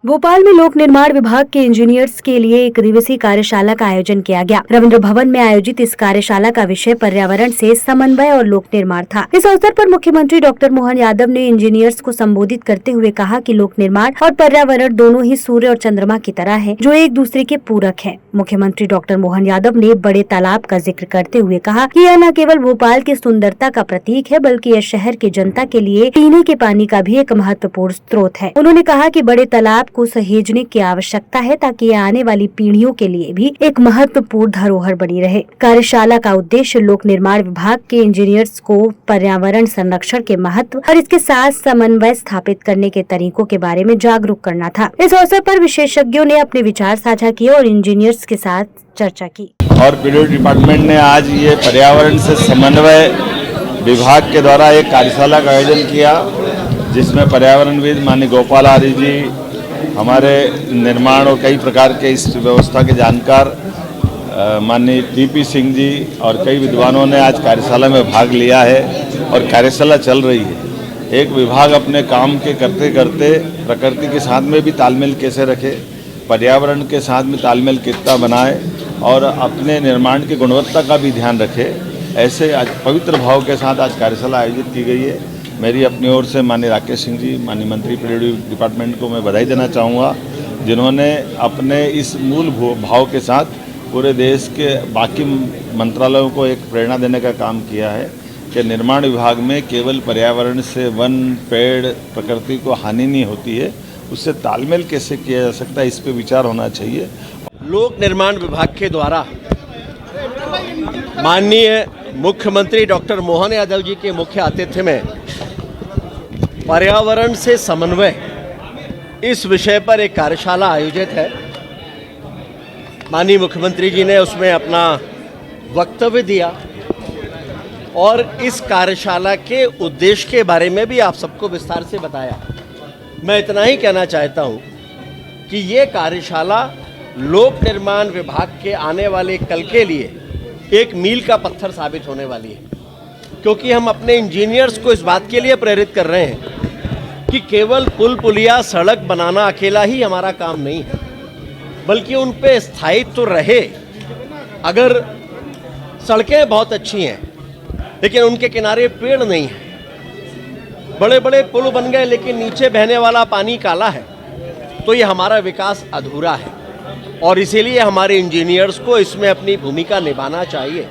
भोपाल में लोक निर्माण विभाग के इंजीनियर्स के लिए एक दिवसीय कार्यशाला का आयोजन किया गया। रविंद्र भवन में आयोजित इस कार्यशाला का विषय पर्यावरण से समन्वय और लोक निर्माण था। इस अवसर पर मुख्यमंत्री डॉक्टर मोहन यादव ने इंजीनियर्स को संबोधित करते हुए कहा कि लोक निर्माण और पर्यावरण दोनों ही सूर्य और चंद्रमा की तरह है, जो एक दूसरे के पूरक है। मुख्यमंत्री डॉक्टर मोहन यादव ने बड़े तालाब का जिक्र करते हुए कहा कि यह न केवल भोपाल की सुंदरता का प्रतीक है, बल्कि यह शहर की जनता के लिए पीने के पानी का भी एक महत्वपूर्ण स्रोत है। उन्होंने कहा कि बड़े तालाब को सहेजने की आवश्यकता है, ताकि ये आने वाली पीढ़ियों के लिए भी एक महत्वपूर्ण धरोहर बनी रहे। कार्यशाला का उद्देश्य लोक निर्माण विभाग के इंजीनियर्स को पर्यावरण संरक्षण के महत्व और इसके साथ समन्वय स्थापित करने के तरीकों के बारे में जागरूक करना था। इस अवसर पर विशेषज्ञों ने अपने विचार साझा किए और इंजीनियर्स के साथ चर्चा की। और पीडब्ल्यूडी डिपार्टमेंट ने आज ये पर्यावरण से समन्वय विभाग के द्वारा एक कार्यशाला का आयोजन किया, जिसमें पर्यावरणविद माननीय गोपाल आर्य जी, हमारे निर्माण और कई प्रकार के इस व्यवस्था के जानकार माननीय टीपी सिंह जी और कई विद्वानों ने आज कार्यशाला में भाग लिया है और कार्यशाला चल रही है। एक विभाग अपने काम के करते करते प्रकृति के साथ में भी तालमेल कैसे रखे, पर्यावरण के साथ में तालमेल कितना बनाए और अपने निर्माण की गुणवत्ता का भी ध्यान रखे, ऐसे आज पवित्र भाव के साथ आज कार्यशाला आयोजित की गई है। मेरी अपनी ओर से माननीय राकेश सिंह जी, माननीय मंत्री पीडब्ल्यूडी डिपार्टमेंट को मैं बधाई देना चाहूँगा, जिन्होंने अपने इस मूल भाव के साथ पूरे देश के बाकी मंत्रालयों को एक प्रेरणा देने का काम किया है कि निर्माण विभाग में केवल पर्यावरण से वन, पेड़, प्रकृति को हानि नहीं होती है, उससे तालमेल कैसे किया जा सकता है, इस पे विचार होना चाहिए। लोक निर्माण विभाग के द्वारा माननीय मुख्यमंत्री डॉक्टर मोहन यादव जी के मुख्य आतिथ्य में पर्यावरण से समन्वय इस विषय पर एक कार्यशाला आयोजित है। माननीय मुख्यमंत्री जी ने उसमें अपना वक्तव्य दिया और इस कार्यशाला के उद्देश्य के बारे में भी आप सबको विस्तार से बताया। मैं इतना ही कहना चाहता हूँ कि ये कार्यशाला लोक निर्माण विभाग के आने वाले कल के लिए एक मील का पत्थर साबित होने वाली है, क्योंकि हम अपने इंजीनियर्स को इस बात के लिए प्रेरित कर रहे हैं कि केवल पुल पुलिया सड़क बनाना अकेला ही हमारा काम नहीं है, बल्कि उन पे स्थायित्व तो रहे। अगर सड़कें बहुत अच्छी हैं लेकिन उनके किनारे पेड़ नहीं है, बड़े बड़े पुल बन गए लेकिन नीचे बहने वाला पानी काला है, तो ये हमारा विकास अधूरा है और इसीलिए हमारे इंजीनियर्स को इसमें अपनी भूमिका निभाना चाहिए।